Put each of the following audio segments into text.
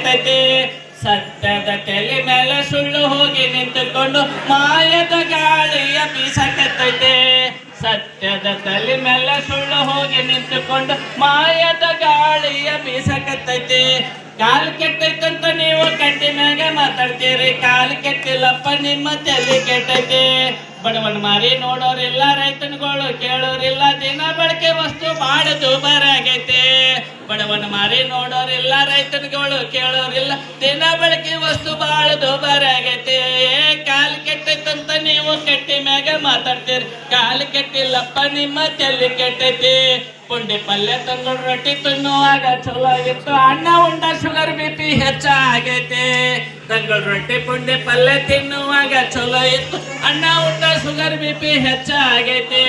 ಕೆಟ್ಟೈತಿ. ಸತ್ಯದ ತಲೆ ಮೇಲೆ ಸುಳ್ಳು ಹೋಗಿ ನಿಂತುಕೊಂಡು ಮಾಯದ ಗಾಳಿಯ ಬೀಸಕತ್ತೈತೆ. ಸತ್ಯದ ತಲೆ ಮೇಲೆ ಸುಳ್ಳು ಹೋಗಿ ನಿಂತುಕೊಂಡು ಮಾಯದ ಗಾಳಿಯ ಬೀಸಕತ್ತೈತಿ. ಕಾಲು ಕೆಟ್ಟೈತಂತ ನೀವು ಕಟ್ಟಿ ಮ್ಯಾಗ ಮಾತಾಡ್ತೀರಿ, ಕಾಲು ಕೆಟ್ಟಿಲ್ಲಪ್ಪ ನಿಮ್ಮ ತಲೆ ಕೆಟ್ಟೈತಿ. ಬಡವನ್ ಮಾರಿ ನೋಡೋರಿಲ್ಲ, ರೈತನುಗಳು ಕೇಳೋರಿಲ್ಲ, ದಿನ ಬಳಕೆ ವಸ್ತು ಬಾಳ ದುಬಾರಾಗೈತೆ. ಬಡವನ್ ಮಾರಿ ನೋಡೋರಿಲ್ಲ, ರೈತನುಗಳು ಕೇಳೋರಿಲ್ಲ, ದಿನ ಬಳಕೆ ವಸ್ತು ಬಾಳ ದುಬಾರಾಗೈತೆ. ಕಾಲು ಕೆಟ್ಟೈತಂತ ನೀವು ಕಟ್ಟಿ ಮ್ಯಾಗ ಮಾತಾಡ್ತೀರಿ, ಕಾಲು ಕೆಟ್ಟಿಲ್ಲಪ್ಪ ನಿಮ್ಮ ತಲೆ ಕೆಟ್ಟೈತಿ. ಪುಂಡಿ ಪಲ್ಯ ತಂಗಳು ರೊಟ್ಟಿ ತಿನ್ನುವಾಗ ಚಲೋ ಆಗಿತ್ತು, ಅನ್ನ ಉಂಡ ಶುಗರ್ BP ಹೆಚ್ಚಾಗೈತೆ. ತಂಗಳು ರೊಟ್ಟಿ ಪುಂಡಿ ಪಲ್ಯ ತಿನ್ನುವಾಗ ಚಲೋ ಇತ್ತು, ಅನ್ನ ಉಂಡ ಶುಗರ್ BP ಹೆಚ್ಚಾಗೈತೆ.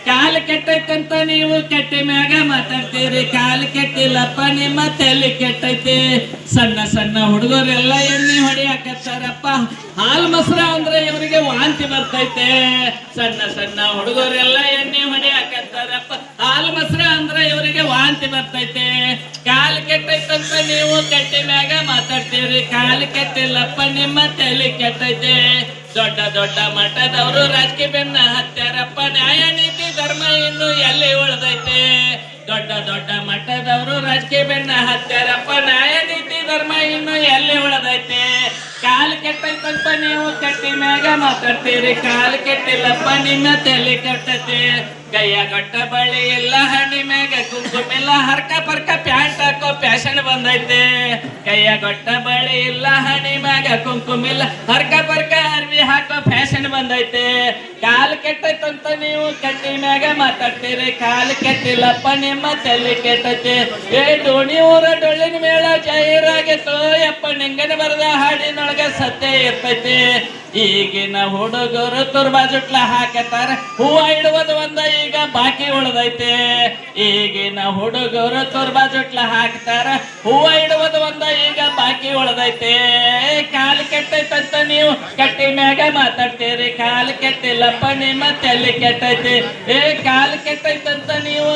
ಕಾಲು ಕೆಟ್ಟೈತಂತ ನೀವು ಕೆಟ್ಟಿ ಮ್ಯಾಗ ಮಾತಾಡ್ತೀರಿ, ಕಾಲು ಕೆಟ್ಟಿಲ್ಲಪ್ಪ ನಿಮ್ಮ ತಲೆ ಕೆಟ್ಟೈತಿ. ಸಣ್ಣ ಸಣ್ಣ ಹುಡುಗರೆಲ್ಲ ಎಣ್ಣೆ ಹೊಡಿಯಾಕತ್ತಾರಪ್ಪ, ಹಾಲು ಮೊಸರ ಅಂದ್ರೆ ಇವರಿಗೆ ವಾಂತಿ ಬರ್ತೈತೆ. ಸಣ್ಣ ಸಣ್ಣ ಹುಡುಗರೆಲ್ಲ ಎಣ್ಣೆ ಹೊಡಿಯಾಕತ್ತಾರಪ್ಪ, ಹಾಲು ಮೊಸರ ಅಂದ್ರೆ ಇವರಿಗೆ ವಾಂತಿ ಬರ್ತೈತೆ. ಕಾಲು ಕೆಟ್ಟೈತಂತ ನೀವು ಕೆಟ್ಟಿ ಮ್ಯಾಗ ಮಾತಾಡ್ತೀರಿ, ಕಾಲು ಕೆಟ್ಟಿಲ್ಲಪ್ಪ ನಿಮ್ಮ ತಲೆ ಕೆಟ್ಟೈತೆ. ದೊಡ್ಡ ದೊಡ್ಡ ಮಠದವರು ರಾಜಕೀಯ ಬೆನ್ನ ಹತ್ಯಾರಪ್ಪ, ನ್ಯಾಯ ನೀತಿ ಧರ್ಮ ಇನ್ನು ಎಲ್ಲಿ ಉಳಿದೈತೆ. ದೊಡ್ಡ ದೊಡ್ಡ ಮಠದವರು ರಾಜಕೀಯ ಬೆನ್ನ ಹತ್ಯಾರಪ್ಪ, ನ್ಯಾಯ ನೀತಿ ಧರ್ಮ ಇನ್ನು ಎಲ್ಲಿ ಉಳಿದೈತೆ. ಕಾಲು ಕೆಟ್ಟೈತಂತ ನೀವು ಕಟ್ಟಿ ಮ್ಯಾಗ ಮಾತಾಡ್ತೀರಿ, ಕಾಲು ಕೆಟ್ಟಿಲ್ಲಪ್ಪ ನಿಮ್ಮ ತಲೆ ಕೆಟ್ಟೈತಿ. ಕೈಯ ಗಟ್ಟ ಬಳಿ ಇಲ್ಲ, ಹಣ್ಣಿ ಮ್ಯಾಗ ಕುಂಕುಮಿಲ್ಲ, ಹರ್ಕ ಪರ್ಕ ಪ್ಯಾಂಟ್ ಹಾಕೋ ಫ್ಯಾಷನ್ ಬಂದೈತೆ. ಕೈಯ ಗಟ್ಟ ಬಳಿ ಇಲ್ಲ, ಹಣ್ಣಿ ಮ್ಯಾಗ ಕುಂಕುಮಿಲ್ಲ, ಹರ್ಕ ಪರ್ಕ ಅರ್ವಿ ಹಾಕೋ ಫ್ಯಾಷನ್ ಬಂದೈತೆ. ಕಾಲು ಕೆಟ್ಟೈತಂತ ನೀವು ಕಟ್ಟಿ ಮ್ಯಾಗ ಮಾತಾಡ್ತೀರಿ, ಕಾಲು ಕೆಟ್ಟಿಲ್ಲಪ್ಪ ನಿಮ್ಮ ತಲೆ ಕೆಟ್ಟೈತಿ. ಡೋಣಿ ಊರ ಡೊಳ್ಳಿನ ಮೇಳ ಜಾಹೀರಾಗಿತ್ತು, ಯಪ್ಪ ನಿಂಗನ ಬರದ ಹಾಡಿನೊಳಗ ಸತ್ಯ ಇರ್ತೈತಿ. ಈಗಿನ ಹುಡುಗರು ತುರ್ಬಾ ಜುಟ್ಲ ಹಾಕತಾರ, ಹೂವ ಇಡುವುದು ಒಂದ ಈಗ ಬಾಕಿ ಉಳ್ದೈತೆ. ಈಗಿನ ಹುಡುಗರು ತುರ್ಬಾ ಜುಟ್ಲ ಹಾಕ್ತಾರ, ಹೂವ ಇಡುವುದು ಒಂದ ಈಗ ಬಾಕಿ ಉಳ್ದೈತೆ. ಕಾಲು ಕೆಟ್ಟೈತಂತ ನೀವು ಕಟ್ಟಿ ಮ್ಯಾಗ ಮಾತಾಡ್ತೀರಿ, ಕಾಲು ಕೆಟ್ಟಿಲ್ಲಪ್ಪ ನಿಮ್ಮ ತಲೆ ಕೆಟ್ಟೈತಿ. ಕಾಲು ಕೆಟ್ಟೈತಂತ ನೀವು